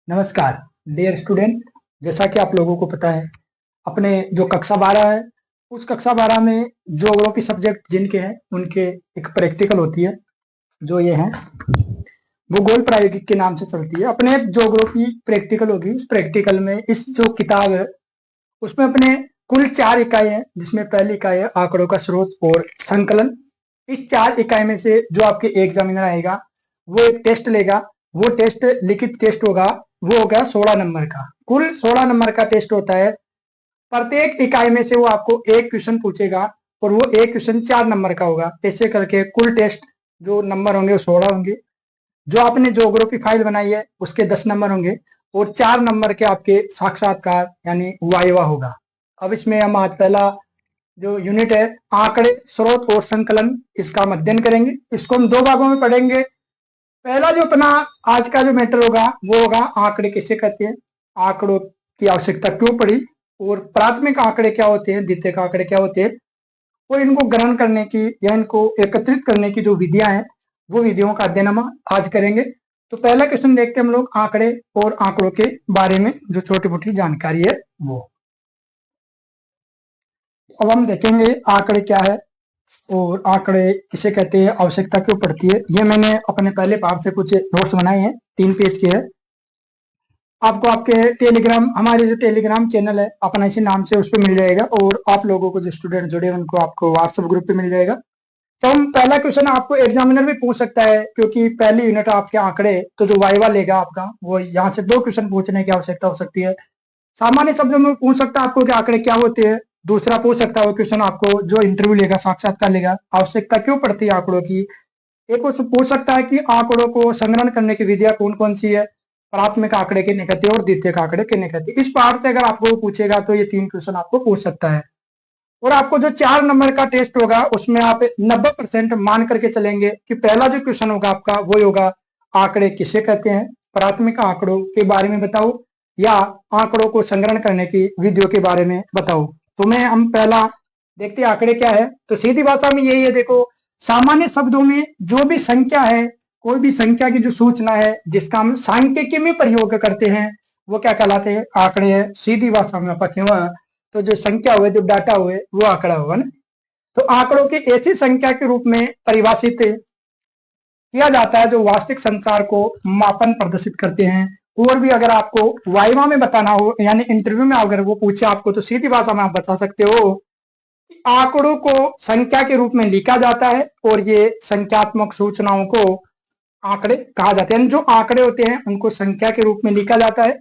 नमस्कार dear student. जैसा कि आप लोगों को पता है, अपने जो कक्षा 12 है उस कक्षा 12 में ज्योग्राफी सब्जेक्ट जिनके हैं उनके एक प्रैक्टिकल होती है, जो ये है भूगोल प्रायोगिक के नाम से चलती है। अपने ज्योग्राफी प्रैक्टिकल होगी। उस प्रैक्टिकल में इस जो किताब है उसमें अपने कुल 4 इकाई है, जिसमें पहली इकाई है आंकड़ों का स्रोत और संकलन। इस 4 इकाई में से जो आपके एग्जामिनर आएगा वो एक टेस्ट लेगा। वो टेस्ट लिखित टेस्ट होगा, वो होगा 16 नंबर का। कुल 16 नंबर का टेस्ट होता है। प्रत्येक इकाई में से वो आपको एक क्वेश्चन पूछेगा और वो एक क्वेश्चन 4 नंबर का होगा। ऐसे करके कुल टेस्ट जो नंबर होंगे वो 16 होंगे। जो आपने ज्योग्राफी फाइल बनाई है उसके 10 नंबर होंगे और 4 नंबर के आपके साक्षात्कार यानी वाइवा होगा। अब इसमें हम आज पहला जो यूनिट है आंकड़े स्रोत और संकलन, इसका हम अध्ययन करेंगे। इसको हम 2 भागों में पढ़ेंगे। पहला जो अपना आज का जो मैटर होगा वो होगा आंकड़े किसे कहते हैं, आंकड़ों की आवश्यकता क्यों पड़ी, और प्राथमिक आंकड़े क्या होते हैं, द्वितीयक आंकड़े क्या होते हैं, और इनको ग्रहण करने की या इनको एकत्रित करने की जो विधियां हैं वो विधियों का अध्ययन हम आज करेंगे। तो पहला क्वेश्चन देखते हैं हम लोग आंकड़े और आंकड़ों के बारे में जो छोटी मोटी जानकारी है वो। अब हम देखेंगे आंकड़े क्या है और आंकड़े किसे कहते हैं, आवश्यकता क्यों पड़ती है। ये मैंने अपने पहले पार्ट से कुछ नोट्स बनाए हैं, 3 पेज के है। आपको आपके टेलीग्राम, हमारे जो टेलीग्राम चैनल है अपना इसी नाम से उस पर मिल जाएगा, और आप लोगों को जो स्टूडेंट जुड़े हैं उनको आपको व्हाट्सएप ग्रुप पे मिल जाएगा। तो हम पहला क्वेश्चन आपको एग्जामिनर भी पूछ सकता है, क्योंकि पहली यूनिट आपके आंकड़े, तो जो वाइवा लेगा आपका वो यहाँ से 2 क्वेश्चन पूछने की आवश्यकता हो सकती है। सामान्य शब्दों में पूछ सकता है आपको कि आंकड़े क्या होते हैं। दूसरा पूछ सकता है वो क्वेश्चन आपको जो इंटरव्यू लेगा, साक्षात्कार लेगा, आवश्यकता क्यों पड़ती है आंकड़ों की। एक वो पूछ सकता है कि आंकड़ों को संग्रहण करने की विधियां कौन कौन सी है, प्राथमिक आंकड़े किन्हें कहते हैं और द्वितीयक आंकड़े किन्हें कहते हैं। इस पार्ट से अगर आपको पूछेगा तो ये 3 क्वेश्चन आपको पूछ सकता है। और आपको जो 4 नंबर का टेस्ट होगा उसमें आप 90% मान करके चलेंगे कि पहला जो क्वेश्चन होगा आपका वो होगा आंकड़े किसे कहते हैं, प्राथमिक आंकड़ों के बारे में बताओ, या आंकड़ों को संग्रहण करने की विधियों के बारे में बताओ। तो मैं हम पहला देखते हैं आंकड़े क्या है। तो सीधी भाषा में यही है, देखो सामान्य शब्दों में जो भी संख्या है, कोई भी संख्या की जो सूचना है जिसका हम सांख्यिकी में प्रयोग करते हैं वो क्या कहलाते हैं, आंकड़े है। सीधी भाषा में अपन क्यों, तो जो संख्या हुए, जो डाटा हुए वो आंकड़ा होगा ना। तो आंकड़ों की ऐसी संख्या के रूप में परिभाषित किया जाता है जो वास्तविक संसार को मापन प्रदर्शित करते हैं। और भी अगर आपको वाइवा में बताना हो, यानी इंटरव्यू में अगर वो पूछे आपको, तो सीधी भाषा में आप बता सकते हो कि आंकड़ों को संख्या के रूप में लिखा जाता है और ये संख्यात्मक सूचनाओं को आंकड़े कहा जाते हैं। जो आंकड़े होते हैं उनको संख्या के रूप में लिखा जाता है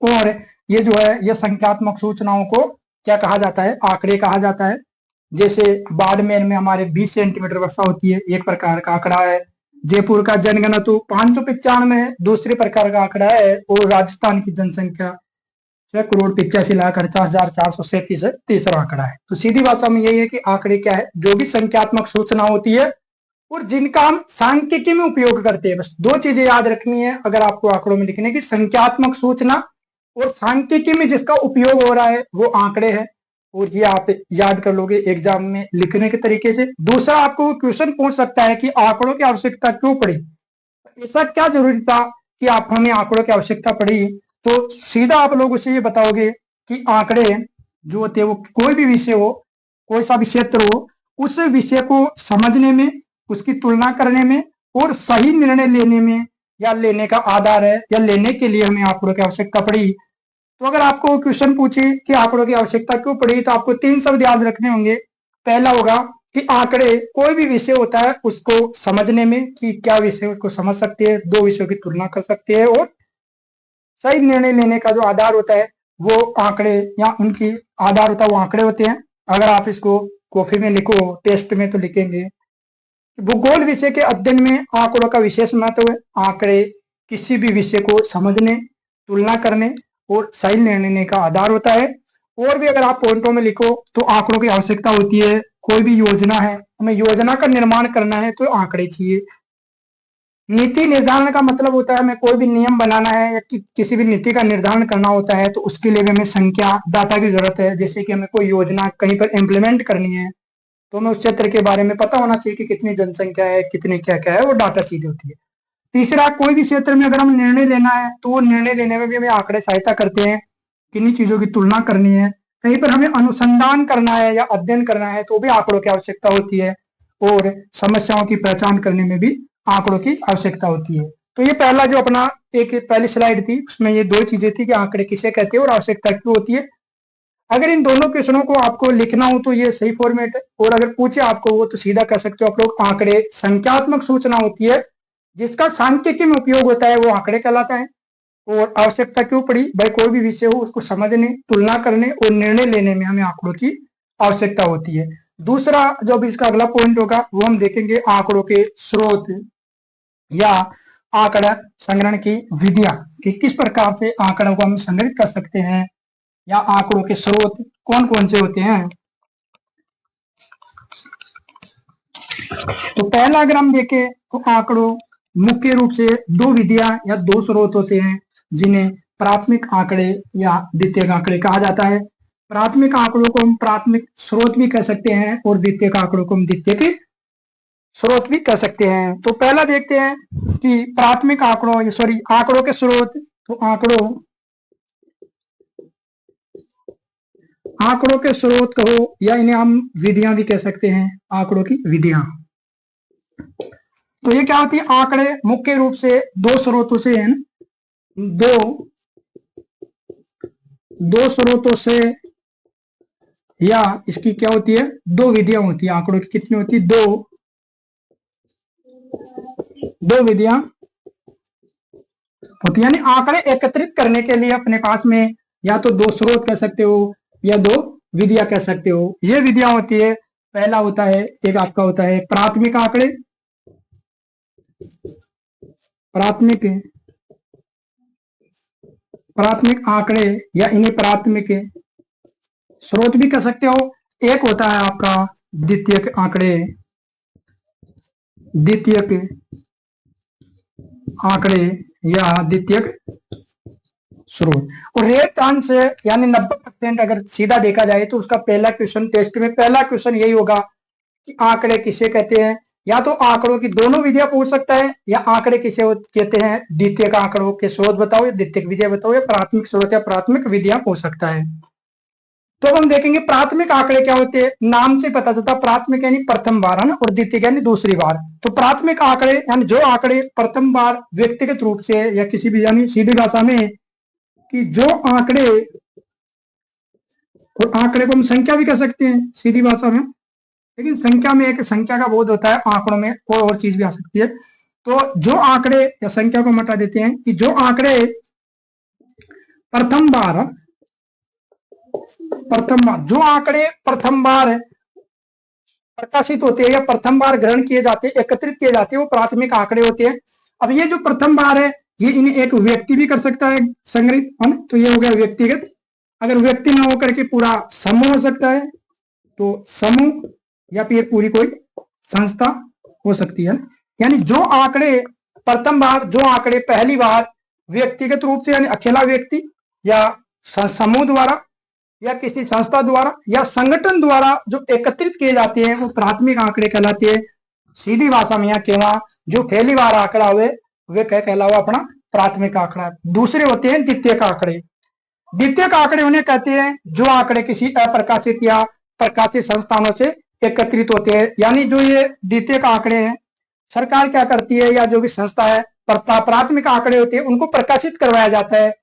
और ये जो है ये संख्यात्मक सूचनाओं को क्या कहा जाता है, आंकड़े कहा जाता है। जैसे बाड़मेर में हमारे 20 सेंटीमीटर वर्षा होती है, एक प्रकार का आंकड़ा है। जयपुर का जनगणना 595 है, दूसरे प्रकार का आंकड़ा है। और राजस्थान की जनसंख्या 6,85,48,437 है, तीसरा आंकड़ा है। तो सीधी भाषा में यही है कि आंकड़े क्या है, जो भी संख्यात्मक सूचना होती है और जिनका हम सांख्यिकी में उपयोग करते हैं। बस 2 चीजें याद रखनी है अगर आपको आंकड़ों में लिखने की, संख्यात्मक सूचना और सांख्यिकी में जिसका उपयोग हो रहा है वो आंकड़े हैं। और ये आप याद कर लोगे एग्जाम में लिखने के तरीके से। दूसरा आपको क्वेश्चन पूछ सकता है कि आंकड़ों की आवश्यकता क्यों पड़ी, ऐसा क्या जरूरी था कि आप हमें आंकड़ों की आवश्यकता पड़ी। तो सीधा आप लोग उसे ये बताओगे कि आंकड़े जो होते हैं वो कोई भी विषय हो, कोई सा भी क्षेत्र हो, उस विषय को समझने में, उसकी तुलना करने में और सही निर्णय लेने में या लेने का आधार है, या लेने के लिए हमें आंकड़ों की आवश्यकता पड़ी। तो अगर आपको क्वेश्चन पूछे कि आंकड़ों की आवश्यकता क्यों पड़ी, तो आपको 3 शब्द याद रखने होंगे। पहला होगा कि आंकड़े कोई भी विषय होता है उसको समझने में, कि क्या विषय उसको समझ सकते हैं, 2 विषयों की तुलना कर सकते हैं, और सही निर्णय लेने का जो आधार होता है वो आंकड़े, या उनकी आधार होता है वो आंकड़े होते हैं। अगर आप इसको कॉपी में लिखो, टेस्ट में तो लिखेंगे, भूगोल विषय के अध्ययन में आंकड़ों का विशेष महत्व है। आंकड़े किसी भी विषय को समझने, तुलना करने और सही निर्णय लेने का आधार होता है। और भी अगर आप पॉइंटों में लिखो तो आंकड़ों की आवश्यकता होती है। कोई भी योजना है, हमें योजना का निर्माण करना है तो आंकड़े चाहिए। नीति निर्धारण का मतलब होता है हमें कोई भी नियम बनाना है या किसी भी नीति का निर्धारण करना होता है तो उसके लिए भी हमें संख्या, डाटा की जरूरत है। जैसे कि हमें कोई योजना कहीं पर इम्प्लीमेंट करनी है तो हमें उस क्षेत्र के बारे में पता होना चाहिए कि कितनी जनसंख्या है, कितने क्या क्या है, वो डाटा चीज होती है। तीसरा, कोई भी क्षेत्र में अगर हम निर्णय लेना है तो वो निर्णय लेने में भी हमें आंकड़े सहायता करते हैं। किन्हीं चीजों की तुलना करनी है, कहीं पर हमें अनुसंधान करना है या अध्ययन करना है तो भी आंकड़ों की आवश्यकता होती है, और समस्याओं की पहचान करने में भी आंकड़ों की आवश्यकता होती है। तो ये पहला जो अपना एक पहली स्लाइड थी उसमें ये दो चीजें थी कि आंकड़े किसे कहते हैं और आवश्यकता क्यों होती है। अगर इन दोनों क्वेश्चनों को आपको लिखना हो तो ये सही फॉर्मेट है, और अगर पूछे आपको वो तो सीधा कह सकते हो आप लोग, आंकड़े संख्यात्मक सूचना होती है जिसका सांख्यिकी में उपयोग होता है, वो आंकड़े कहलाता है। और आवश्यकता क्यों पड़ी, भाई कोई भी विषय हो उसको समझने, तुलना करने और निर्णय लेने में हमें आंकड़ों की आवश्यकता होती है। दूसरा जो भी इसका अगला पॉइंट होगा वो हम देखेंगे आंकड़ों के स्रोत या आंकड़ा संग्रहण की विधियां, कि किस प्रकार से आंकड़ों को हम संग्रहित कर सकते हैं या आंकड़ों के स्रोत कौन कौन से होते हैं। तो पहला अगर हम देखें तो आंकड़ों मुख्य रूप से दो विधियां या दो स्रोत होते हैं जिन्हें प्राथमिक आंकड़े या द्वितीयक आंकड़े कहा जाता है। प्राथमिक आंकड़ों को हम प्राथमिक स्रोत भी कह सकते हैं और द्वितीयक आंकड़ों को हम द्वितीयक स्रोत भी कह सकते हैं। तो पहला देखते हैं कि प्राथमिक आंकड़ों के स्रोत। तो आंकड़ों के स्रोत कहो या इन्हें हम विधियां भी कह सकते हैं, आंकड़ों की विधियां। तो ये क्या होती है, आंकड़े मुख्य रूप से दो स्रोतों से हैं, दो स्रोतों से, या इसकी क्या होती है, दो विधियां होती है। आंकड़ों की कितनी होती है, दो विधियां होती है। यानी आंकड़े एकत्रित करने के लिए अपने पास में या तो दो स्रोत कह सकते हो या दो विधियां कह सकते हो। ये विधियां होती है, पहला होता है, एक आपका होता है प्राथमिक आंकड़े, प्राथमिक आंकड़े या इन्हें प्राथमिक स्रोत भी कह सकते हो। एक होता है आपका द्वितीयक आंकड़े, या द्वितीयक स्रोत। और रेट अंश यानी 90% अगर सीधा देखा जाए तो उसका पहला क्वेश्चन टेस्ट में, पहला क्वेश्चन यही होगा कि आंकड़े किसे कहते हैं। या तो आंकड़ों की दोनों विधियां पूछ सकता है, या आंकड़े किसे कहते हैं, द्वितीयक आंकड़ों के स्रोत बताओ या द्वितीयक विधियां बताओ, या प्राथमिक स्रोत या प्राथमिक विधियां पूछ सकता है। तो हम देखेंगे प्राथमिक आंकड़े क्या होते हैं। नाम से पता चलता, प्राथमिक यानी प्रथम बार है ना, और द्वितीयक यानी दूसरी बार। तो प्राथमिक आंकड़े यानी जो आंकड़े प्रथम बार व्यक्तिगत रूप से या किसी भी, यानी सीधी भाषा में कि जो आंकड़े, और आंकड़े को हम संख्या भी कह सकते हैं सीधी भाषा में, लेकिन संख्या में एक संख्या का बोध होता है, आंकड़ों में कोई और चीज भी आ सकती है। तो जो आंकड़े, या संख्या को हटा देते हैं, कि जो आंकड़े प्रथम बार प्रकाशित होते हैं या प्रथम बार ग्रहण किए जाते हैं, एकत्रित किए जाते हैं, वो प्राथमिक आंकड़े होते हैं। अब ये जो प्रथम बार है, ये इन्हें एक व्यक्ति भी कर सकता है संग्रहित, है ना, तो ये हो गया व्यक्तिगत। अगर व्यक्ति ना होकर के पूरा समूह हो सकता है तो समूह, या फिर पूरी कोई संस्था हो सकती है। यानी जो आंकड़े प्रथम बार, जो आंकड़े पहली बार व्यक्तिगत रूप से यानी अकेला व्यक्ति या समूह द्वारा या किसी संस्था द्वारा या संगठन द्वारा जो एकत्रित किए जाते हैं, वो प्राथमिक आंकड़े कहलाते हैं। सीधी भाषा में यहाँ केवल जो पहली बार आंकड़ा हुए वे कहलावा अपना प्राथमिक आंकड़ा। दूसरे होते हैं द्वितीयक आंकड़े। द्वितीयक आंकड़े उन्हें कहते हैं जो आंकड़े किसी अप्रकाशित या प्रकाशित संस्थानों से एकत्रित होते हैं। यानी जो ये द्वितीयक आंकड़े हैं, सरकार क्या करती है या जो भी संस्था है, प्राथमिक आंकड़े होते हैं उनको प्रकाशित करवाया जाता है,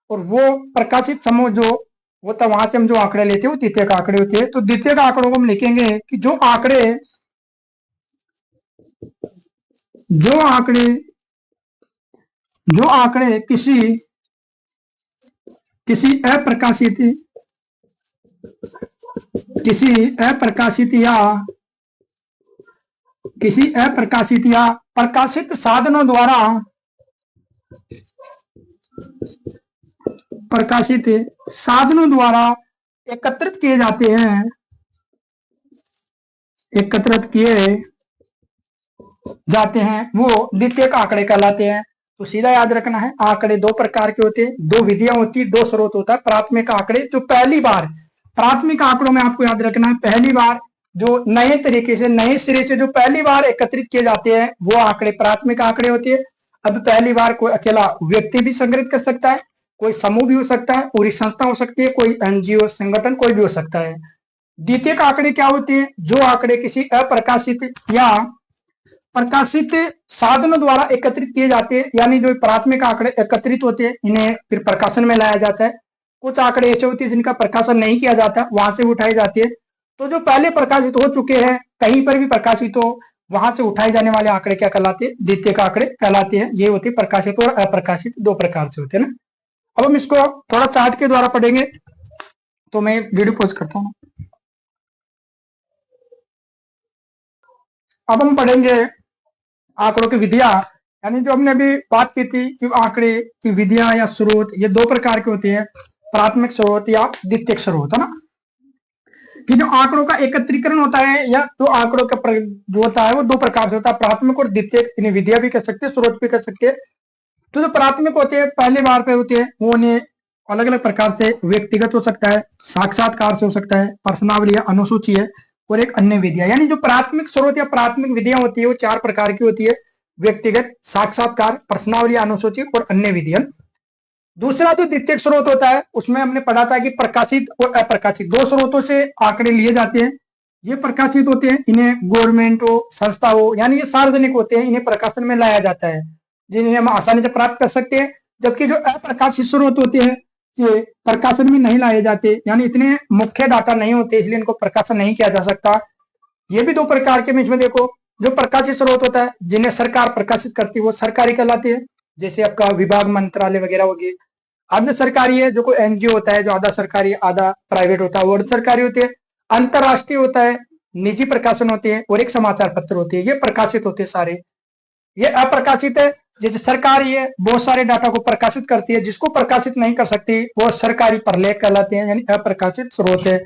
और वो प्रकाशित समूह जो वो तो वहां से हम जो आंकड़े लेते हैं वो द्वितीयक आंकड़े होते हैं। तो द्वितीयक आंकड़ों को हम लिखेंगे कि जो आंकड़े किसी अप्रकाशित या प्रकाशित साधनों द्वारा एकत्रित किए जाते हैं, वो द्वितीयक आंकड़े कहलाते हैं। तो सीधा याद रखना है, आंकड़े दो प्रकार के होते हैं, दो विधियां होती है, दो स्रोत होता है। प्राथमिक आंकड़े जो पहली बार, प्राथमिक आंकड़ों में आपको याद रखना है पहली बार जो नए तरीके से, नए सिरे से जो पहली बार एकत्रित किए जाते हैं वो आंकड़े प्राथमिक आंकड़े होते हैं। अब पहली बार कोई अकेला व्यक्ति भी संग्रहित कर सकता है, कोई समूह भी हो सकता है, पूरी संस्था हो सकती है, कोई एनजीओ संगठन कोई भी हो सकता है। द्वितीयक आंकड़े क्या होते हैं? जो आंकड़े किसी अप्रकाशित या प्रकाशित साधनों द्वारा एकत्रित किए जाते हैं, यानी जो प्राथमिक आंकड़े एकत्रित होते हैं इन्हें फिर प्रकाशन में लाया जाता है। कुछ आंकड़े ऐसे होते हैं जिनका प्रकाशन नहीं किया जाता, वहां से उठाई जाती है। तो जो पहले प्रकाशित हो चुके हैं, कहीं पर भी प्रकाशित हो, वहां से उठाए जाने वाले आंकड़े क्या कहलाते हैं? द्वितीयक आंकड़े कहलाते हैं। ये होते प्रकाशित और अप्रकाशित, दो प्रकार से होते हैं ना। अब हम इसको थोड़ा चार्ट के द्वारा पढ़ेंगे, तो मैं वीडियो पॉज करता हूँ। अब हम पढ़ेंगे आंकड़ों की विधियां, यानी जो हमने अभी बात की थी कि आंकड़े की विधियां या स्रोत ये दो प्रकार के होते हैं, प्राथमिक स्रोत या द्वितीयक स्रोत, है ना। कि जो आंकड़ों का एकत्रीकरण होता है या जो आंकड़ों का जो होता है वो दो प्रकार से होता है, प्राथमिक और द्वितीयक। इन्हें विधियां भी कह सकते हैं, स्रोत भी कह सकते हैं। तो जो प्राथमिक होते हैं, पहले बार पे होते हैं, वो उन्हें अलग अलग प्रकार से व्यक्तिगत हो सकता है, साक्षात्कार से हो सकता है, प्रश्नावली या अनुसूची है, और एक अन्य विधियां। यानी जो प्राथमिक स्रोत या प्राथमिक विधियां होती है वो चार प्रकार की होती है: व्यक्तिगत, साक्षात्कार, प्रश्नावली, अनुसूची और अन्य विधियां। दूसरा जो द्वितीयक स्रोत होता है उसमें हमने पढ़ा था कि प्रकाशित और अप्रकाशित दो स्रोतों से आंकड़े लिए जाते हैं। ये प्रकाशित होते हैं, इन्हें गवर्नमेंट हो, संस्था हो, यानी ये सार्वजनिक होते हैं, इन्हें प्रकाशन में लाया जाता है, जिन्हें हम आसानी से प्राप्त कर सकते हैं। जबकि जो अप्रकाशित स्रोत होते हैं ये प्रकाशन में नहीं लाए जाते, यानी इतने मुख्य डाटा नहीं होते, इसलिए इनको प्रकाशन नहीं किया जा सकता। ये भी दो प्रकार के इसमें देखो, जो प्रकाशित स्रोत होता है जिन्हें सरकार प्रकाशित करती है वो सरकारी कहलाते हैं, जैसे आपका विभाग, मंत्रालय वगैरह हो गए। अर्ध सरकारी है, जो कोई एनजीओ होता है, जो आधा सरकारी आधा प्राइवेट होता है, वो अर्ध सरकारी होते हैं। अंतरराष्ट्रीय होता है, निजी प्रकाशन होते हैं, और एक समाचार पत्र होते हैं, ये प्रकाशित होते हैं सारे। ये अप्रकाशित है, जैसे सरकार ये बहुत सारे डाटा को प्रकाशित करती है, जिसको प्रकाशित नहीं कर सकती वो सरकारी प्रलेख कहलाते हैं, यानी अप्रकाशित स्रोत है।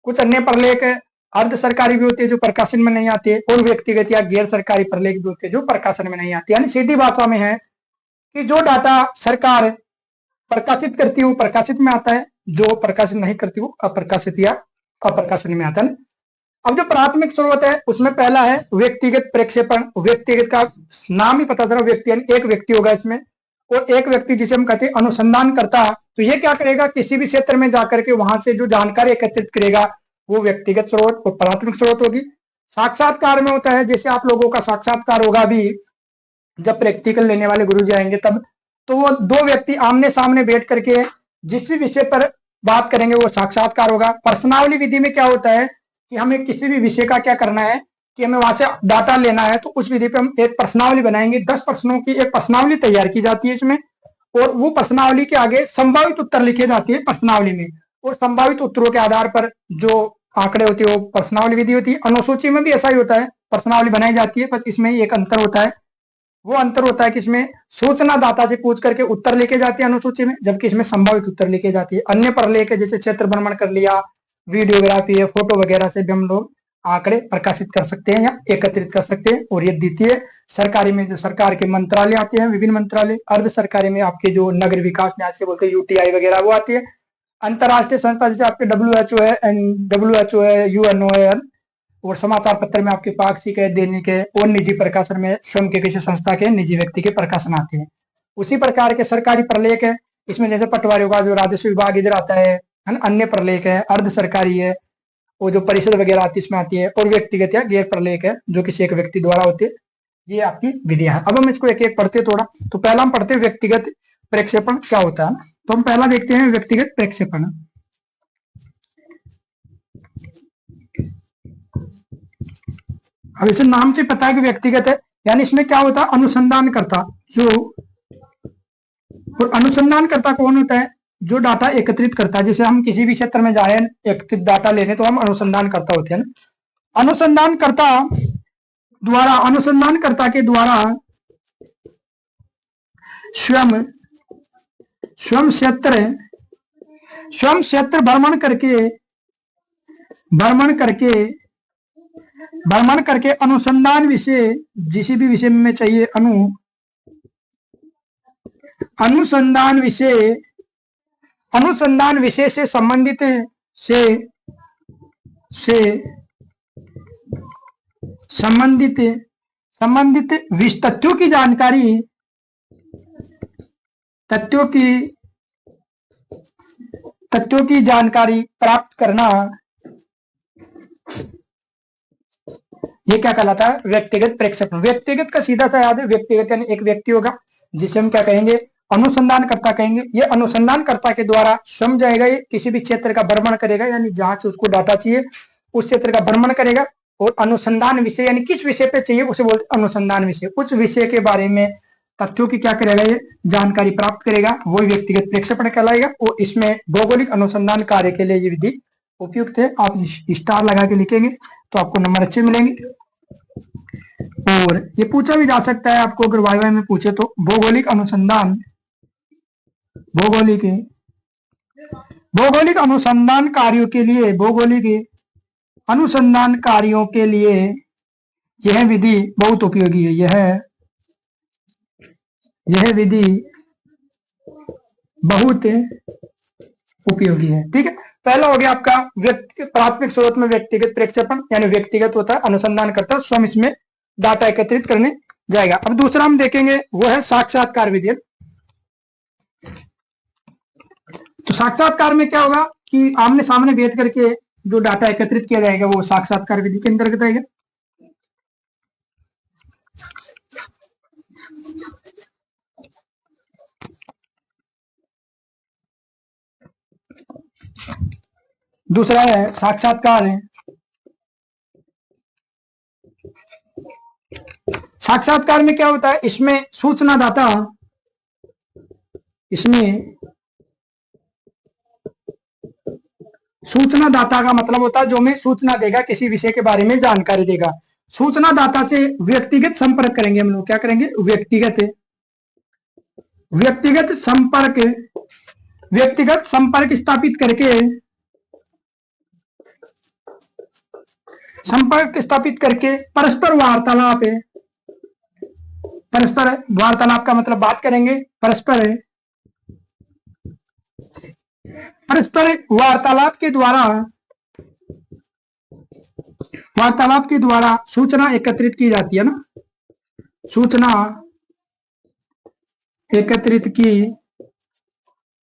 कुछ अन्य प्रलेख है अर्ध सरकारी भी होते हैं जो प्रकाशन में नहीं आते, और व्यक्तिगत या गैर सरकारी प्रलेख भी होते हैं जो प्रकाशन में नहीं आते। यानी सीधी भाषा में है कि जो डाटा सरकार प्रकाशित करती है वो प्रकाशित में आता है, जो प्रकाशित नहीं करती वो अप्रकाशित या अप्रकाशन में आता है। अब जो प्राथमिक स्रोत है उसमें पहला है व्यक्तिगत प्रक्षेपण। व्यक्तिगत का नाम ही पता चला, व्यक्ति यानी एक व्यक्ति होगा इसमें, और एक व्यक्ति जिसे हम कहते हैं अनुसंधान करता। तो ये क्या करेगा, किसी भी क्षेत्र में जाकर के वहां से जो जानकारी एकत्रित करेगा वो व्यक्तिगत स्रोत और प्राथमिक स्रोत होगी। साक्षात्कार में होता है, जैसे आप लोगों का साक्षात्कार होगा भी जब प्रैक्टिकल लेने वाले गुरु जी आएंगे तब, तो वो दो व्यक्ति आमने सामने बैठ करके जिस भी विषय पर बात करेंगे वो साक्षात्कार होगा। प्रश्नावली विधि में क्या होता है कि हमें किसी भी विषय का क्या करना है कि हमें वहां से डाटा लेना है, तो उस विधि पे हम एक प्रश्नावली बनाएंगे। 10 प्रश्नों की एक प्रश्नावली तैयार की जाती है इसमें, और वो प्रश्नावली के आगे संभावित उत्तर लिखे जाते हैं प्रश्नावली में, और संभावित उत्तरों के आधार पर जो आंकड़े होते हैं वो प्रश्नावली विधि होती है। अनुसूची में भी ऐसा ही होता है, प्रश्नावली बनाई जाती है, बस इसमें एक अंतर होता है। वो अंतर होता है कि इसमें सूचना दाता से पूछ करके उत्तर लेके जाते हैं अनुसूची में, जबकि इसमें संभावित उत्तर लेके जाती है। अन्य प्रलेख है, जैसे क्षेत्र भ्रमण कर लिया, वीडियोग्राफी है, फोटो वगैरह से भी हम लोग आंकड़े प्रकाशित कर सकते हैं या एकत्रित कर सकते हैं। और ये द्वितीय सरकारी में जो सरकार के मंत्रालय आते हैं, विभिन्न मंत्रालय। अर्ध सरकारी में आपके जो नगर विकास न्याय से बोलते हैं यूटीआई वगैरह वो आती है। अंतरराष्ट्रीय संस्था जैसे आपके डब्ल्यूएचओ है, यूएनओ है, और समाचार पत्र में आपके पाक्षिक है, दैनिक है, और निजी प्रकाशन में स्वयं के किसी संस्था के, निजी व्यक्ति के प्रकाशन आते हैं। उसी प्रकार के सरकारी प्रलेख है, इसमें जैसे पटवारियों का जो राजस्व विभाग इधर आता है, अन्य प्रलेख है, अर्ध सरकारी है, वो जो परिषद वगैरह आती है इसमें आती है, और व्यक्तिगत या गैर प्रलेख है जो किसी एक व्यक्ति द्वारा होते हैं। ये आपकी विधियां है। अब हम इसको एक एक पढ़ते थोड़ा। तो पहला हम पढ़ते हैं व्यक्तिगत प्रक्षेपण क्या होता है। तो हम पहला देखते हैं व्यक्तिगत प्रक्षेपण। अब इसे नाम से पता है कि व्यक्तिगत है, यानी इसमें क्या होता है, अनुसंधानकर्ता जो, और अनुसंधानकर्ता कौन होता है, जो डाटा एकत्रित करता है। जैसे हम किसी भी क्षेत्र में जाए एकत्रित डाटा लेने तो हम अनुसंधानकर्ता होते हैं ना। अनुसंधानकर्ता के द्वारा स्वयं क्षेत्र भ्रमण करके अनुसंधान विषय, जिस भी विषय में चाहिए अनुसंधान विषय से संबंधित तथ्यों की जानकारी तथ्यों की तथ्यों की जानकारी प्राप्त करना, ये क्या कहलाता है? व्यक्तिगत प्रेक्षेपण। व्यक्तिगत का सीधा सा याद है, व्यक्तिगत यानी एक व्यक्ति होगा जिसे हम क्या कहेंगे? अनुसंधानकर्ता कहेंगे। ये अनुसंधानकर्ता के द्वारा स्वयं जाएगा, ये किसी भी क्षेत्र का भ्रमण करेगा, यानी जहां से उसको डाटा चाहिए उस क्षेत्र का भ्रमण करेगा, और अनुसंधान विषय यानी किस विषय पे चाहिए उसे बोलते हैं अनुसंधान विषय। उस विषय के बारे में तथ्यों की क्या करेगा? ये जानकारी प्राप्त करेगा, वो व्यक्तिगत प्रेक्षेपण कहलाएगा। और इसमें भौगोलिक अनुसंधान कार्य के लिए ये विधि उपयुक्त है। आप स्टार लगा के लिखेंगे तो आपको नंबर अच्छे मिलेंगे। और ये पूछा भी जा सकता है आपको, अगर वाई में पूछे तो, भौगोलिक अनुसंधान, भौगोलिक अनुसंधान कार्यों के लिए, भौगोलिक अनुसंधान कार्यों के लिए यह विधि बहुत उपयोगी है। यह विधि बहुत उपयोगी है। ठीक है, पहला हो गया आपका प्राथमिक स्रोत में व्यक्तिगत प्रेक्षेपण, यानी व्यक्तिगत होता है, अनुसंधान करता है, स्वयं इसमें डाटा एकत्रित करने जाएगा। अब दूसरा हम देखेंगे वो है साक्षात्कार विधि। तो साक्षात्कार में क्या होगा कि आमने सामने बैठ करके जो डाटा एकत्रित किया जाएगा वो साक्षात्कार विधि के अंतर्गत आएगा। दूसरा है साक्षात्कार है। साक्षात्कार में क्या होता है? इसमें सूचनादाता, सूचनादाता का मतलब होता है जो हमें सूचना देगा, किसी विषय के बारे में जानकारी देगा। सूचनादाता से व्यक्तिगत संपर्क करेंगे हम लोग, क्या करेंगे? व्यक्तिगत संपर्क स्थापित करके परस्पर वार्तालाप का मतलब बात करेंगे, परस्पर वार्तालाप के द्वारा सूचना एकत्रित की जाती है ना, सूचना एकत्रित की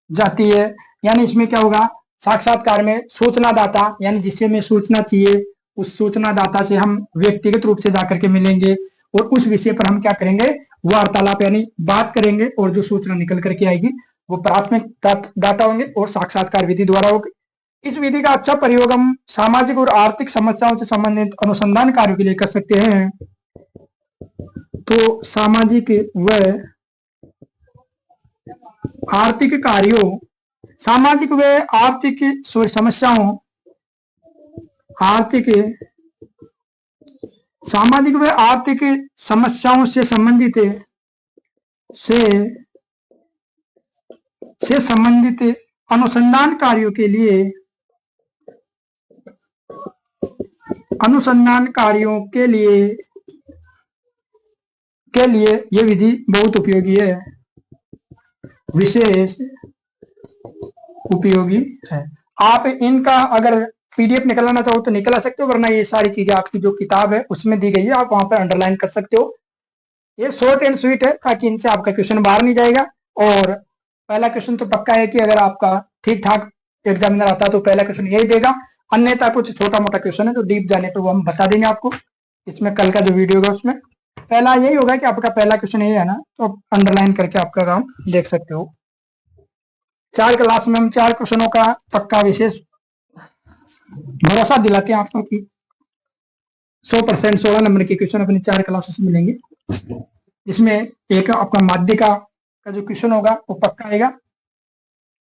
जाती है। यानी इसमें क्या होगा? साक्षात्कार में सूचनादाता यानी जिससे हमें सूचना चाहिए, उस सूचनादाता से हम व्यक्तिगत रूप से जाकर के मिलेंगे और उस विषय पर हम क्या करेंगे? वार्तालाप यानी बात करेंगे, और जो सूचना निकल करके आएगी वो प्राथमिक डाटा होंगे और साक्षात्कार विधि द्वारा होगी। इस विधि का अच्छा प्रयोग हम सामाजिक और आर्थिक समस्याओं से संबंधित अनुसंधान कार्यों के लिए कर सकते हैं। तो सामाजिक व आर्थिक कार्यों, सामाजिक व आर्थिक समस्याओं, सामाजिक व आर्थिक समस्याओं से संबंधित अनुसंधान कार्यों के लिए ये विधि बहुत उपयोगी है, विशेष उपयोगी है। आप इनका अगर पीडीएफ निकलना चाहो तो निकला सकते हो, वरना ये सारी चीजें आपकी जो किताब है उसमें दी गई है, आप वहां पर अंडरलाइन कर सकते हो। ये शॉर्ट एंड स्वीट है ताकि इनसे आपका क्वेश्चन बाहर नहीं जाएगा। और पहला क्वेश्चन तो पक्का है कि अगर आपका ठीक ठाक एग्जामिनर आता है तो पहला क्वेश्चन यही देगा, अन्यथा कुछ छोटा मोटा क्वेश्चन है जो डीप जाने पर वो हम बता देंगे आपको। इसमें कल का जो वीडियो होगा उसमें पहला यही होगा कि आपका पहला क्वेश्चन यही है ना, तो अंडरलाइन करके आपका काम देख सकते हो। 4 क्लास में हम 4 क्वेश्चनों का पक्का विशेष भरोसा दिलाते हैं आपको कि 100% 16 नंबर के क्वेश्चन अपनी 4 क्लासों से मिलेंगे, जिसमें एक आपका माध्यिका का जो क्वेश्चन होगा वो पक्का आएगा।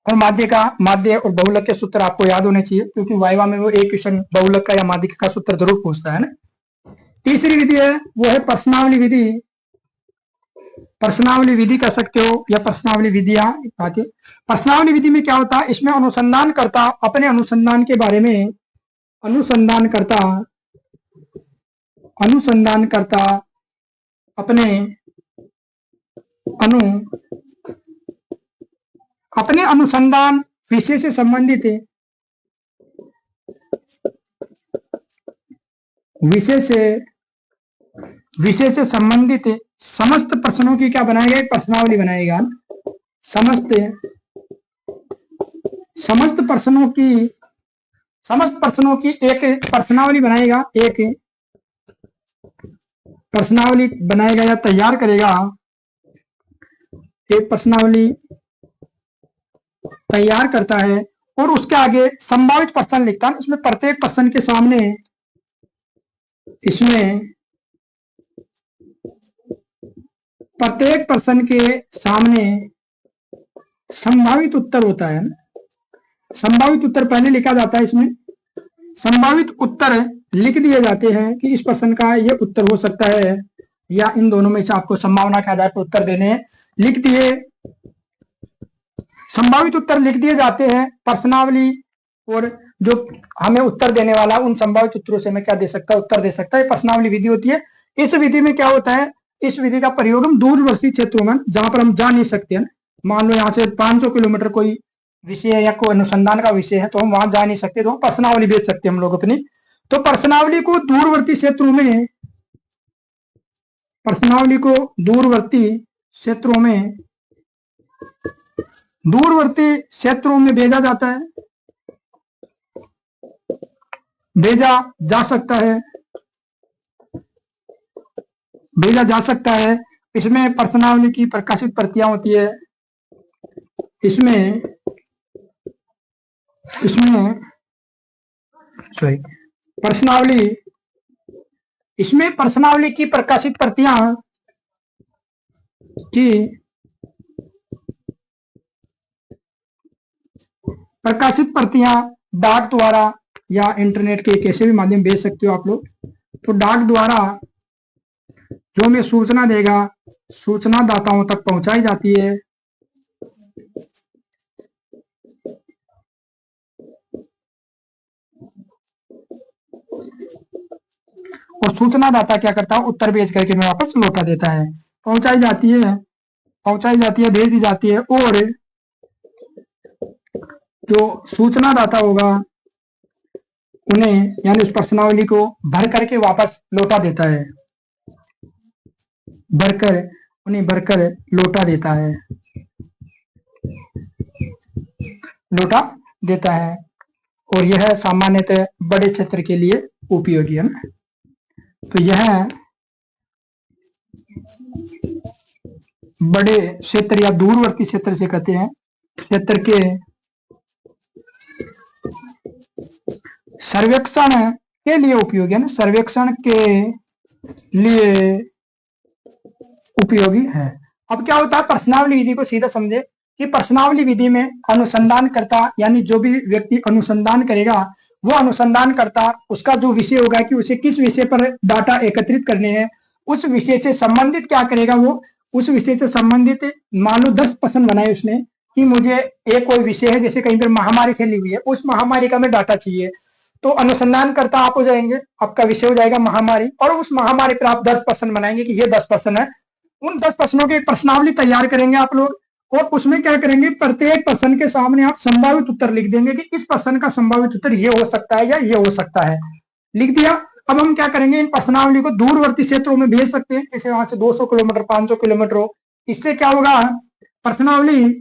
और माध्य और बहुलक के सूत्र आपको याद होने चाहिए, क्योंकि वाइवा में वो एक क्वेश्चन बहुलक का या माध्यिका का सूत्र जरूर पूछता है ना। तीसरी विधि है वो है प्रश्नावली विधि। प्रश्नावली विधि कह सकते हो या प्रश्नावली विधियां आती है। प्रश्नावली विधि में क्या होता है? इसमें अनुसंधानकर्ता अपने अनुसंधान के बारे में अनुसंधानकर्ता अपने अनुसंधान विषय से संबंधित समस्त प्रश्नों की क्या बनाएगा, एक प्रश्नावली बनाएगा। समस्त समस्त प्रश्नों की एक प्रश्नावली बनाएगा, एक प्रश्नावली बनाएगा या तैयार करेगा, एक प्रश्नावली तैयार करता है और उसके आगे संभावित प्रश्न लिखता है। इसमें प्रत्येक प्रश्न के सामने इसमें प्रत्येक प्रश्न के सामने संभावित उत्तर होता है। संभावित उत्तर पहले लिखा जाता है। इसमें संभावित उत्तर लिख दिए जाते हैं कि इस प्रश्न का ये उत्तर हो सकता है या इन दोनों में से आपको संभावना के आधार पर उत्तर देने हैं। लिख दिए संभावित उत्तर लिख दिए जाते हैं। प्रश्नावली और जो हमें उत्तर देने वाला उन संभावित उत्तरों से मैं क्या दे सकता है, उत्तर दे सकता है। प्रश्नावली विधि होती है। इस विधि में क्या होता है, इस विधि का प्रयोग हम दूरवर्ती क्षेत्रों में जहां पर हम जा नहीं सकते हैं, मान लो यहाँ से 500 किलोमीटर कोई विषय या कोई अनुसंधान का विषय है तो हम वहां जा नहीं सकते, तो हम प्रश्नावली भेज सकते हैं हम लोग अपनी। तो प्रश्नावली को दूरवर्ती क्षेत्रों में भेजा जाता है, भेजा जा सकता है। इसमें प्रश्नावली की प्रकाशित प्रतियां होती है। इसमें प्रश्नावली की प्रकाशित प्रतियां डाक द्वारा या इंटरनेट के कैसे भी माध्यम भेज सकते हो आप लोग। तो डाक द्वारा जो हमें सूचना देगा, सूचना दाताओं तक पहुंचाई जाती है। और सूचना दाता क्या करता है, उत्तर भेज करके मैं वापस लौटा देता है। पहुंचाई जाती है, भेज दी जाती है। और जो सूचना दाता होगा उन्हें यानी उस प्रश्नावली को भर करके वापस लौटा देता है, भरकर लौटा देता है। और यह सामान्यतः बड़े क्षेत्र के लिए उपयोगी है। तो यह बड़े क्षेत्र या दूरवर्ती क्षेत्र से कहते हैं, क्षेत्र के सर्वेक्षण के लिए उपयोगी है, सर्वेक्षण के लिए उपयोगी है। अब क्या होता है, प्रश्नावली विधि को सीधा समझे कि प्रश्नावली विधि में अनुसंधान करता यानी जो भी व्यक्ति अनुसंधान करेगा वो अनुसंधान करता उसका जो विषय होगा कि उसे किस विषय पर डाटा एकत्रित करने हैं, उस विषय से संबंधित क्या करेगा, वो उस विषय से संबंधित मान लो 10 प्रश्न बनाए उसने कि मुझे एक कोई विषय है, जैसे कहीं पर महामारी फैली हुई है, उस महामारी का मैं डाटा चाहिए। तो अनुसंधान करता आप हो जाएंगे, आपका विषय हो जाएगा महामारी, और उस महामारी पर आप 10 प्रश्न बनाएंगे कि ये 10 प्रश्न है। उन 10 प्रश्नों की प्रश्नावली तैयार करेंगे आप लोग, और उसमें क्या करेंगे, प्रत्येक प्रश्न के सामने आप संभावित उत्तर लिख देंगे कि इस प्रश्न का संभावित उत्तर ये हो सकता है या ये हो सकता है। लिख दिया। अब हम क्या करेंगे, इन प्रश्नावली को दूरवर्ती क्षेत्रों में भेज सकते हैं, जैसे वहां से 200 किलोमीटर 500 किलोमीटर हो। इससे क्या होगा, प्रश्नावली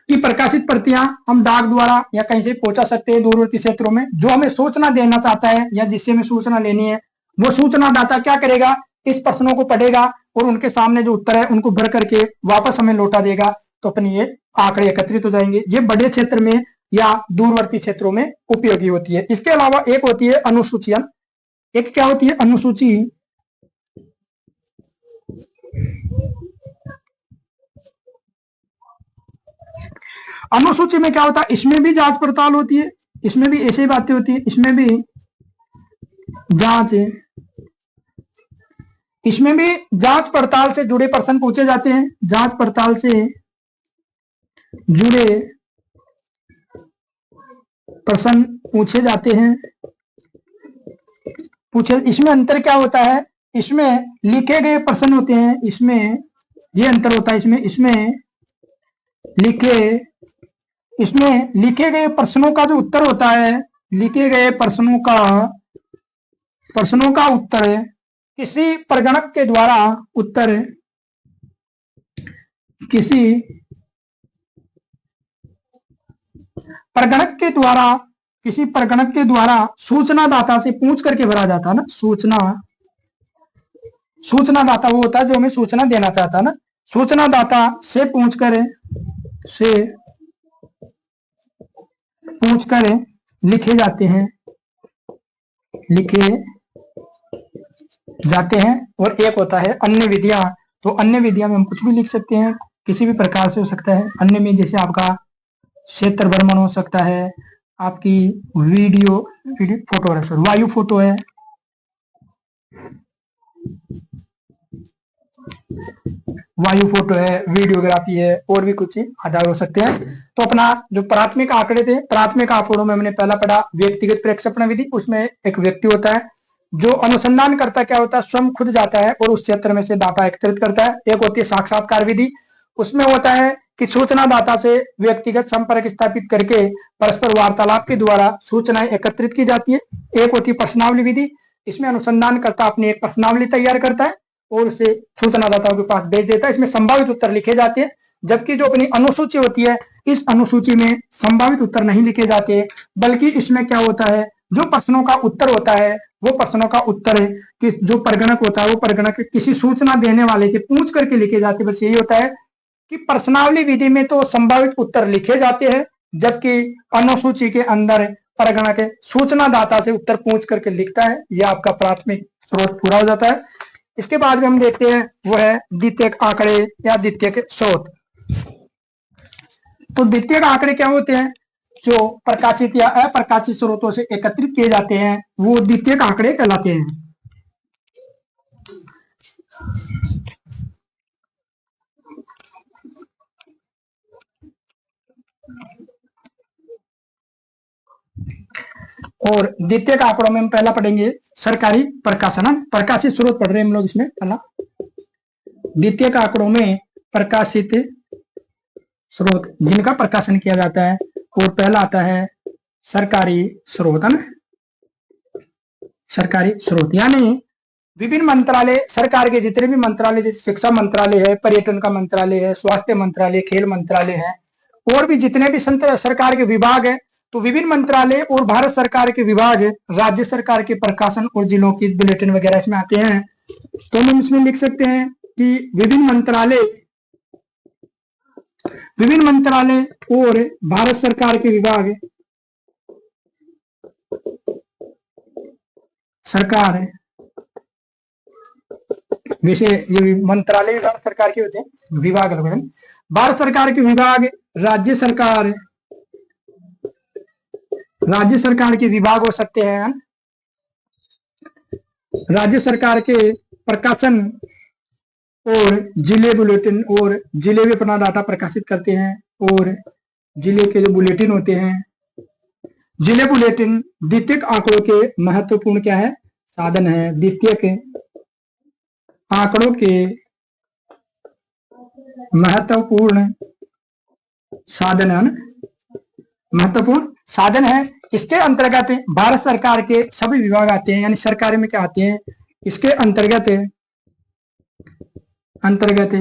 की प्रकाशित प्रतियां हम डाक द्वारा या कहीं से पहुंचा सकते हैं दूरवर्ती क्षेत्रों में। जो हमें सूचना देना चाहता है या जिससे हमें सूचना लेनी है, वो सूचना दाता क्या करेगा, इस प्रश्नों को पढ़ेगा और उनके सामने जो उत्तर है उनको भर करके वापस हमें लौटा देगा। तो अपनी ये आंकड़े एकत्रित हो जाएंगे। ये बड़े क्षेत्र में या दूरवर्ती क्षेत्रों में उपयोगी होती है। इसके अलावा एक होती है अनुसूचियां। एक क्या होती है, अनुसूची। अनुसूची में क्या होता है, इसमें भी जांच पड़ताल होती है, इसमें भी ऐसी बातें होती है, इसमें भी जांच पड़ताल से जुड़े प्रश्न पूछे जाते हैं। जांच पड़ताल से जुड़े प्रश्न पूछे जाते हैं। इसमें अंतर क्या होता है, इसमें लिखे गए प्रश्न होते हैं, इसमें ये अंतर होता है। इसमें लिखे गए प्रश्नों का जो उत्तर होता है, लिखे गए प्रश्नों का उत्तर किसी परगणक के द्वारा उत्तर, किसी परगणक के द्वारा, किसी परगणक के द्वारा सूचना दाता से पूछ करके भरा जाता है ना, सूचना दाता वो होता है जो हमें सूचना देना चाहता है ना, सूचना दाता से पूछ कर लिखे जाते हैं। और एक होता है अन्य विधियां। तो अन्य विधियां में हम कुछ भी लिख सकते हैं, किसी भी प्रकार से हो सकता है। अन्य में जैसे आपका क्षेत्र भ्रमण हो सकता है, आपकी वीडियो फोटोग्राफर वायु फोटो है, वीडियोग्राफी है, और भी कुछ आधार हो सकते हैं। तो अपना जो प्राथमिक आंकड़े थे, प्राथमिक आंकड़ों में हमने पहला पढ़ा व्यक्तिगत प्रक्षेपण विधि। उसमें एक व्यक्ति होता है जो अनुसंधान करता क्या होता है, स्वयं खुद जाता है और उस क्षेत्र में से डाटा एकत्रित करता है। एक होती है साक्षात्कार विधि, उसमें होता है कि सूचना दाता से व्यक्तिगत संपर्क स्थापित करके परस्पर वार्तालाप के द्वारा सूचनाएं एकत्रित की जाती है। एक होती है प्रश्नावली विधि, इसमें अनुसंधानकर्ता अपनी एक प्रश्नावली तैयार करता है और उसे सूचनादाताओं के पास भेज देता है। इसमें संभावित उत्तर लिखे जाते हैं, जबकि जो अपनी अनुसूची होती है, इस अनुसूची में संभावित उत्तर नहीं लिखे जाते, बल्कि इसमें क्या होता है, जो प्रश्नों का उत्तर होता है वो प्रश्नों का उत्तर है कि जो परगणक होता है वो परगणक किसी सूचना देने वाले से पूछ करके लिखे जाते हैं। बस यही होता है कि प्रश्नावली विधि में तो संभावित उत्तर लिखे जाते हैं, जबकि अनुसूची के अंदर परगणक सूचना दाता से उत्तर पूछ करके लिखता है। यह आपका प्राथमिक स्रोत पूरा हो जाता है। इसके बाद में हम देखते हैं वो है द्वितीयक आंकड़े या द्वितीयक स्रोत। तो द्वितीयक आंकड़े क्या होते हैं, जो प्रकाशित या अप्रकाशित स्रोतों से एकत्रित किए जाते हैं वो द्वितीयक आंकड़े कहलाते हैं। और द्वितीयक आंकड़ों में हम पहला पढ़ेंगे सरकारी प्रकाशन, प्रकाशित स्रोत पढ़ रहे हैं हम लोग इसमें। पहला द्वितीयक आंकड़ों में प्रकाशित स्रोत जिनका प्रकाशन किया जाता है, और पहला आता है सरकारी स्रोत, है ना, सरकारी स्रोत यानी विभिन्न मंत्रालय, सरकार के जितने भी मंत्रालय, जैसे शिक्षा मंत्रालय है, पर्यटन का मंत्रालय है, स्वास्थ्य मंत्रालय, खेल मंत्रालय है, और भी जितने भी सरकार के विभाग है, तो विभिन्न मंत्रालय और भारत सरकार के विभाग, राज्य सरकार के प्रकाशन और जिलों की बुलेटिन वगैरह इसमें आते हैं। तो हम इसमें लिख सकते हैं कि विभिन्न मंत्रालय और भारत सरकार के विभाग, सरकार वैसे ये मंत्रालय भी भारत सरकार के होते हैं, विभाग अलग है। भारत सरकार के विभाग, राज्य सरकार के विभाग हो सकते हैं, राज्य सरकार के प्रकाशन और जिले बुलेटिन, और जिले भी अपना डाटा प्रकाशित करते हैं, और जिले के जो बुलेटिन होते हैं, जिले बुलेटिन द्वितीयक आंकड़ों के महत्वपूर्ण क्या है, साधन है। द्वितीयक आंकड़ों के महत्वपूर्ण साधन है, महत्वपूर्ण साधन है। इसके अंतर्गत भारत सरकार के सभी विभाग आते हैं, यानी सरकारी में क्या आते हैं, इसके अंतर्गत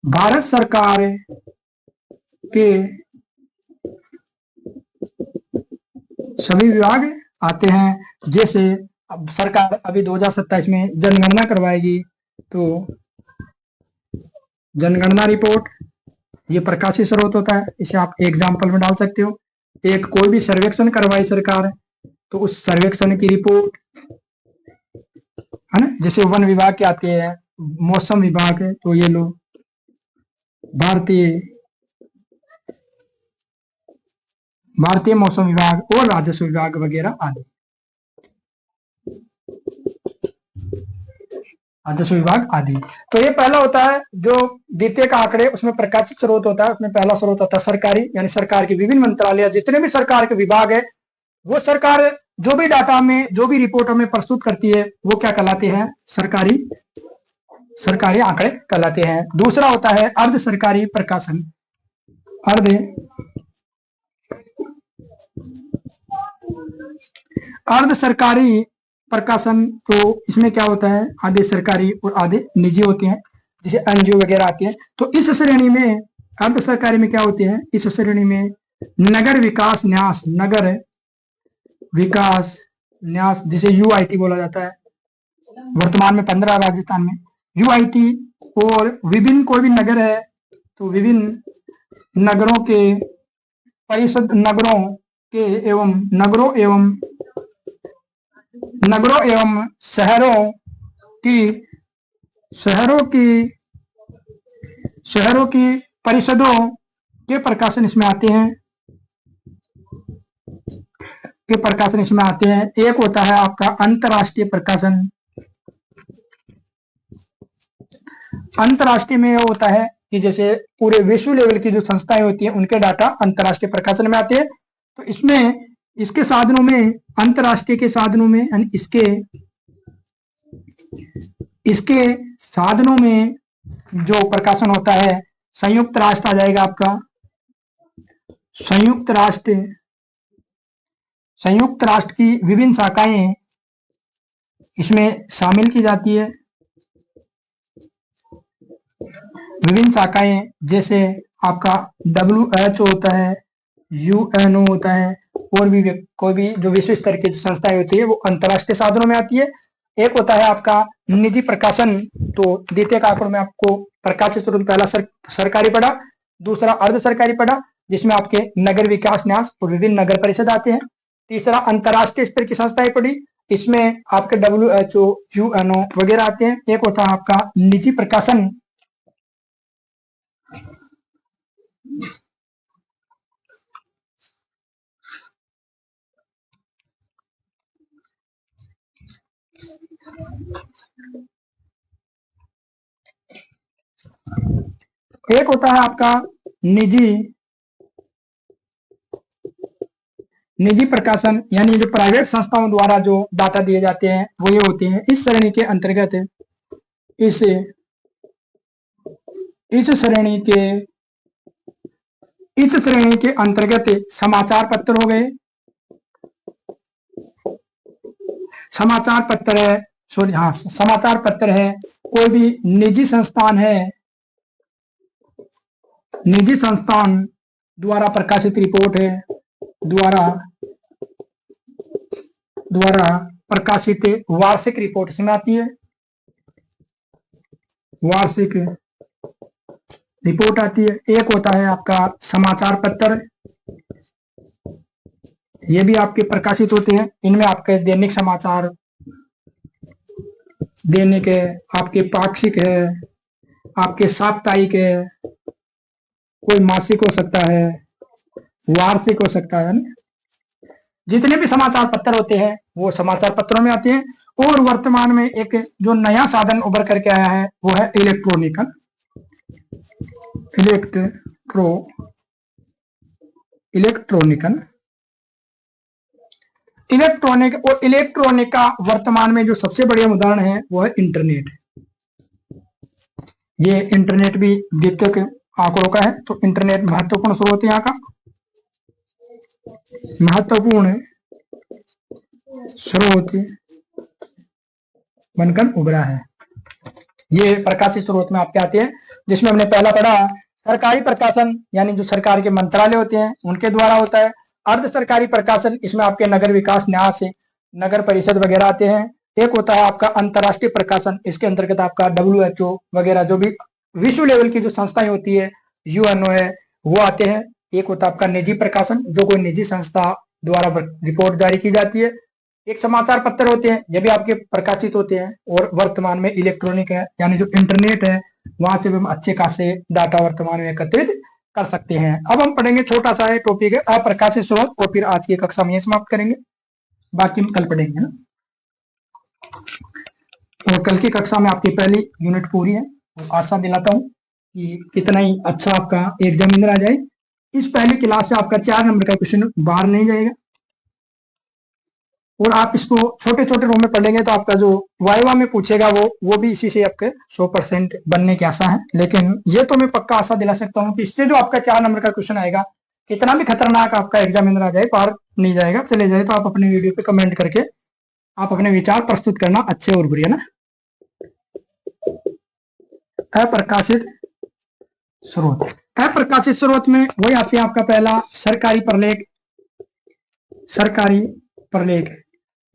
भारत सरकार के सभी विभाग आते हैं। जैसे अब सरकार अभी 2027 में जनगणना करवाएगी, तो जनगणना रिपोर्ट ये प्रकाशित स्रोत होता है, इसे आप एग्जाम्पल में डाल सकते हो। एक कोई भी सर्वेक्षण करवाई सरकार, तो उस सर्वेक्षण की रिपोर्ट है ना, जैसे वन विभाग के आते हैं, मौसम विभाग है, तो ये लो भारतीय मौसम विभाग और राजस्व विभाग वगैरह आदि, राजस्व विभाग आदि। तो ये पहला होता है जो द्वितीयक आंकड़े, उसमें प्रकाशित स्रोत होता है। उसमें पहला स्रोत होता है सरकारी, यानी सरकार के विभिन्न मंत्रालय, जितने भी सरकार के विभाग है, वो सरकार जो भी डाटा में, जो भी रिपोर्टों में प्रस्तुत करती है, वो क्या कहलाते हैं, सरकारी आंकड़े कहलाते हैं। दूसरा होता है अर्ध सरकारी प्रकाशन, अर्ध सरकारी प्रकाशन तो इसमें क्या होता है, आधे सरकारी और आधे निजी होते हैं, जैसे एनजीओ वगैरह आते हैं। तो इस श्रेणी में अर्ध सरकारी में क्या होते हैं, इस श्रेणी में नगर विकास न्यास, नगर विकास न्यास जिसे यूआईटी बोला जाता है, वर्तमान में 15 राजस्थान में यूआईटी, और विभिन्न कोई भी नगर है तो विभिन्न नगरों के परिषद, नगरों एवं शहरों की परिषदों के प्रकाशन इसमें आते हैं, एक होता है आपका अंतर्राष्ट्रीय प्रकाशन। अंतर्राष्ट्रीय में होता है कि जैसे पूरे विश्व लेवल की जो संस्थाएं होती हैं उनके डाटा अंतर्राष्ट्रीय प्रकाशन में आते हैं। तो इसमें इसके साधनों में, अंतर्राष्ट्रीय के साधनों में, इसके साधनों में जो प्रकाशन होता है, संयुक्त राष्ट्र आ जाएगा आपका, संयुक्त राष्ट्र की विभिन्न शाखाएं इसमें शामिल की जाती है। विभिन्न शाखाएं जैसे आपका WHO होता है, UNO होता है, और भी कोई भी जो विश्व स्तर की संस्थाएं होती है वो अंतर्राष्ट्रीय साधनों में आती है। एक होता है आपका निजी प्रकाशन, तो द्वितीय आंकड़ों में आपको प्रकाशित स्रोत पहला सरकारी पड़ा, दूसरा अर्ध सरकारी पड़ा जिसमें आपके नगर विकास न्यास और विभिन्न नगर परिषद आते हैं। तीसरा अंतर्राष्ट्रीय स्तर की संस्थाएं पड़ी, इसमें आपके WHO, UNO वगैरह आते हैं। एक होता है आपका निजी प्रकाशन, एक होता है आपका निजी प्रकाशन, यानी जो प्राइवेट संस्थाओं द्वारा जो डाटा दिए जाते हैं वो ये होते हैं। इस श्रेणी के अंतर्गत इस श्रेणी के अंतर्गत समाचार पत्र हो गए, समाचार पत्र है, कोई भी निजी संस्थान द्वारा प्रकाशित रिपोर्ट है, द्वारा प्रकाशित वार्षिक रिपोर्ट इसमें आती है, वार्षिक रिपोर्ट आती है। एक होता है आपका समाचार पत्र, ये भी आपके प्रकाशित होते हैं। इनमें आपके दैनिक समाचार, दैनिक है, आपके पाक्षिक है, आपके साप्ताहिक है, कोई मासिक हो सकता है, वार्षिक हो सकता है। जितने भी समाचार पत्र होते हैं वो समाचार पत्रों में आते हैं। और वर्तमान में एक जो नया साधन उभर करके आया है वो है इलेक्ट्रॉनिक और इलेक्ट्रॉनिक का वर्तमान में जो सबसे बढ़िया उदाहरण है वो है इंटरनेट। ये इंटरनेट भी द्वितीय आंकड़ों का है, तो इंटरनेट महत्वपूर्ण स्रोत यहाँ का, महत्वपूर्ण स्रोत बनकर उभरा है। ये प्रकाशित स्रोत में आपके आते हैं, जिसमें हमने पहला पढ़ा सरकारी प्रकाशन, यानी जो सरकार के मंत्रालय होते हैं उनके द्वारा होता है। अर्ध सरकारी प्रकाशन, इसमें आपके नगर विकास न्यास, नगर परिषद वगैरह आते हैं। एक होता है आपका अंतर्राष्ट्रीय प्रकाशन, इसके अंतर्गत आपका WHO वगैरह जो भी विश्व लेवल की जो संस्थाएं होती है, UNO है, वो आते हैं। एक होता है आपका निजी प्रकाशन, जो कोई निजी संस्था द्वारा रिपोर्ट जारी की जाती है। एक समाचार पत्र होते हैं, ये भी आपके प्रकाशित होते हैं। और वर्तमान में इलेक्ट्रॉनिक है, यानी जो इंटरनेट है वहां से भी हम अच्छे खासे डाटा वर्तमान में एकत्रित कर सकते हैं। अब हम पढ़ेंगे, छोटा सा टॉपिक है अप्रकाशित स्रोत, और फिर आज की कक्षा में समाप्त करेंगे, बाकी हम कल पढ़ेंगे ना। और कल की कक्षा में आपकी पहली यूनिट पूरी है। आशा दिलाता हूँ कि कितना ही अच्छा आपका एग्जाम इंदर आ जाए। इस पहली क्लास से आपका 4 नंबर का क्वेश्चन बाहर नहीं जाएगा, और आप इसको छोटे छोटे रूम में पढ़ेंगे तो आपका जो वाइवा में पूछेगा वो भी इसी से आपके 100% बनने की आशा है। लेकिन ये तो मैं पक्का आशा दिला सकता हूँ कि इससे जो आपका 4 नंबर का क्वेश्चन आएगा, कितना भी खतरनाक आपका एग्जाम इंदर आ जाए, बाहर नहीं जाएगा। चले जाए तो आप अपने वीडियो पे कमेंट करके आप अपने विचार प्रस्तुत करना अच्छे और बुरे, है ना। अप्रकाशित स्रोत, अप्रकाशित स्रोत में वही आते हैं आपका पहला सरकारी प्रलेख। सरकारी प्रलेख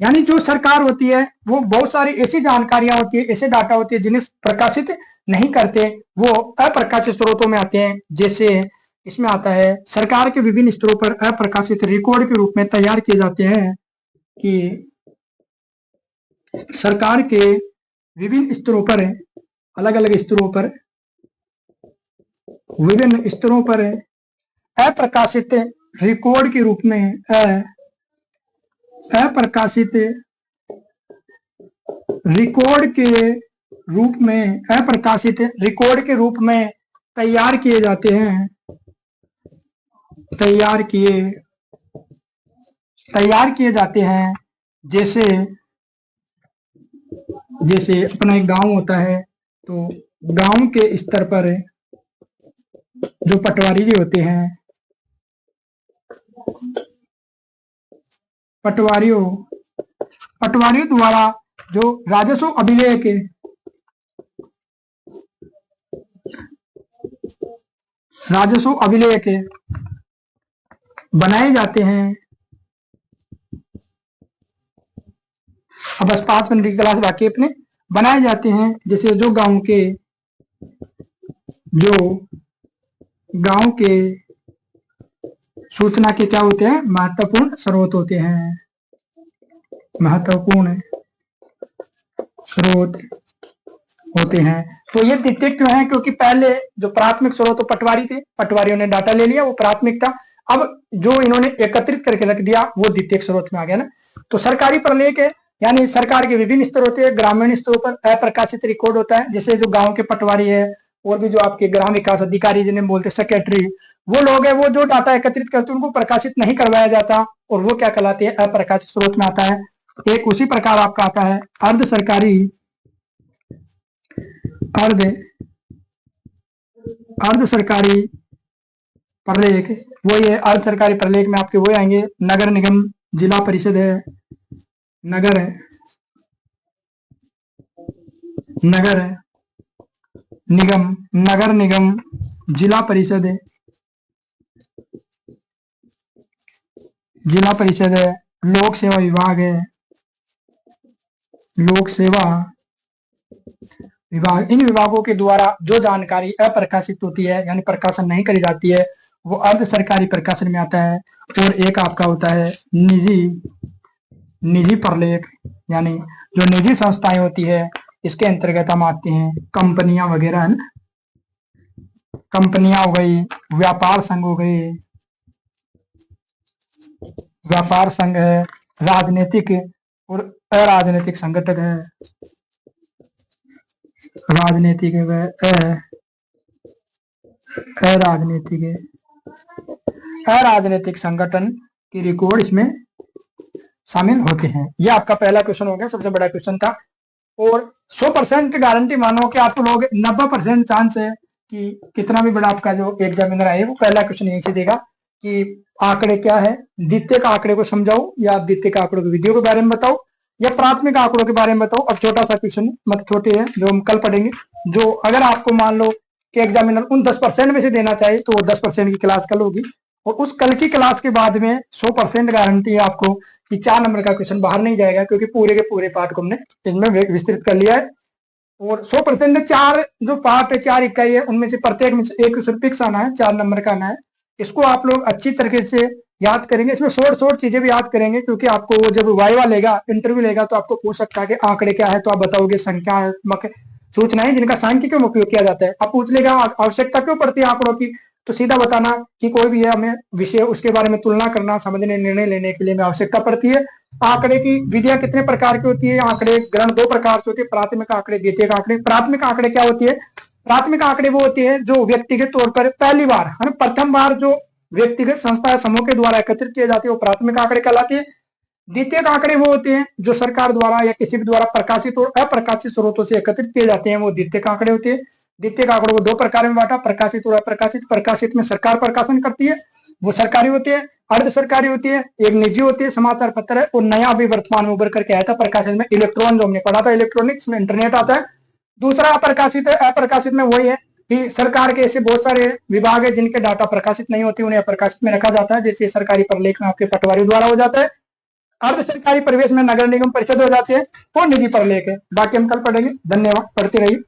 यानी जो सरकार होती है वो बहुत सारी ऐसी जानकारियां होती है, ऐसे डाटा होती है जिन्हें प्रकाशित नहीं करते, वो अप्रकाशित स्रोतों में आते हैं। जैसे इसमें आता है सरकार के विभिन्न स्तरों पर अप्रकाशित रिकॉर्ड के रूप में तैयार किए जाते हैं कि सरकार के विभिन्न स्तरों पर, अलग अलग स्तरों पर, विभिन्न स्तरों पर अप्रकाशित रिकॉर्ड के रूप में अप्रकाशित रिकॉर्ड के रूप में अप्रकाशित रिकॉर्ड के रूप में तैयार किए जाते हैं, तैयार किए जाते हैं। जैसे जैसे अपना एक गांव होता है तो गांव के स्तर पर जो पटवारी जी होते हैं, पटवारियों द्वारा जो राजस्व अभिलेख बनाए जाते हैं। अब बस 5 मिनट की क्लास बाकी अपने बनाए जाते हैं। जैसे जो गांव के सूचना के क्या होते हैं, महत्वपूर्ण स्रोत होते हैं, महत्वपूर्ण स्रोत होते हैं। तो ये द्वितीयक क्यों है, क्योंकि पहले जो प्राथमिक स्रोत तो पटवारी थे, पटवारियों ने डाटा ले लिया, वो प्राथमिक था। अब जो इन्होंने एकत्रित करके रख दिया वो द्वितीयक स्रोत में आ गया ना। तो सरकारी प्रलेख है यानी सरकार के विभिन्न स्तर होते हैं, ग्रामीण स्तरों पर अप्रकाशित रिकॉर्ड होता है। जैसे जो गांव के पटवारी है और भी जो आपके ग्राम विकास अधिकारी जिन्हें बोलते सेक्रेटरी, वो लोग है वो जो डाटा एकत्रित करते हैं उनको प्रकाशित नहीं करवाया जाता और वो क्या कहलाते हैं, अप्रकाशित स्रोत में आता है। एक उसी प्रकार आपका आता है अर्ध सरकारी प्रलेख। वो ये अर्ध सरकारी प्रलेख में आपके वो आएंगे नगर निगम, जिला परिषद है, नगर निगम, जिला परिषद है, लोक सेवा विभाग है, लोक सेवा विभाग। इन विभागों के द्वारा जो जानकारी अप्रकाशित होती है यानी प्रकाशन नहीं करी जाती है वो अर्ध सरकारी प्रकाशन में आता है। और एक आपका होता है निजी प्रलेख यानी जो निजी संस्थाएं होती है इसके अंतर्गत हम आते हैं कंपनियां वगैरह है ना, कंपनियां हो गई, व्यापार संघ हो गए, व्यापार संघ है, राजनीतिक और अराजनीतिक संगठन है, राजनीतिक अराजनीतिक संगठन के रिकॉर्ड इसमें शामिल होते हैं। यह आपका पहला क्वेश्चन हो गया, सबसे बड़ा क्वेश्चन था। और 100% गारंटी मानो कि आप लोग 90% चांस है कि कितना भी बड़ा आपका जो एग्जामिनर आए वो पहला क्वेश्चन यही से देगा कि आंकड़े क्या है, द्वितीय का आंकड़े को समझाओ या द्वितीय का आंकड़ों की विधियों के बारे में बताओ या प्राथमिक आंकड़ों के बारे में बताओ। अब छोटा सा क्वेश्चन मतलब छोटे हैं जो हम कल पढ़ेंगे, जो अगर आपको मान लो कि एग्जामिनर उन 10% में से देना चाहे तो वो 10% की क्लास कल होगी और उस कल की क्लास के बाद में 100% गारंटी है आपको कि 4 नंबर का क्वेश्चन बाहर नहीं जाएगा, क्योंकि पूरे के पूरे पार्ट को हमने इसमें विस्तृत कर लिया है। और 100% में 4 जो पार्ट है, 4 इकाई है, उनमें से प्रत्येक में से एक क्वेश्चन फिक्स आना है, 4 नंबर का आना है। इसको आप लोग अच्छी तरीके से याद करेंगे। इसमें शॉर्ट चीजें भी याद करेंगे, क्योंकि आपको वो जब वाइवा लेगा, इंटरव्यू लेगा, तो आपको पूछ सकता है कि आंकड़े क्या है, तो आप बताओगे संख्यात्मक सूचनाएं जिनका सांख्यिकी में उपयोग किया जाता है। अब पूछ लेगा आवश्यकता क्यों पड़ती है आंकड़ों की, तो सीधा बताना कि कोई भी है हमें विषय उसके बारे में तुलना करना, समझने, निर्णय लेने के लिए हमें आवश्यकता पड़ती है। आंकड़े की विधियां कितने प्रकार की होती है, आंकड़े ग्रहण 2 प्रकार से होती है, प्राथमिक आंकड़े, द्वितीयक आंकड़े। प्राथमिक आंकड़े क्या होती है, प्राथमिक आंकड़े वो होती है जो व्यक्तिगत तौर पर पहली बार प्रथम बार जो व्यक्तिगत संस्था या समूह के द्वारा एकत्रित किए जाते हैं वो प्राथमिक आंकड़े कहलाते हैं। द्वितीयक आंकड़े वो होते हैं जो सरकार द्वारा या किसी भी द्वारा प्रकाशित और अप्रकाशित स्रोतों से एकत्रित किए जाते हैं, वो द्वितीयक आंकड़े होते हैं। द्वितीयक आंकड़ों को 2 प्रकार में बांटा, प्रकाशित और अप्रकाशित। प्रकाशित में सरकार प्रकाशन करती है, वो सरकारी होती है, अर्ध सरकारी होती है, एक निजी होती है, समाचार पत्र है, और नया अभी वर्तमान में उभर करके आया था प्रकाशित में इलेक्ट्रॉन, जो हमने पढ़ा था इलेक्ट्रॉनिक्स में इंटरनेट आता है। दूसरा अप्रकाशित है। अप्रकाशित में वही है कि सरकार के ऐसे बहुत सारे विभाग है जिनके डाटा प्रकाशित नहीं होती, उन्हें अप्रकाशित में रखा जाता है, जैसे सरकारी प्रलेखन आपके पटवारी द्वारा हो जाता है। अर्ध सरकारी परिवेश में नगर निगम परिषद हो जाती है, और निजी प्रलेख है। बाकी हम कल पढ़ेंगे। धन्यवाद, पढ़ते रहिए।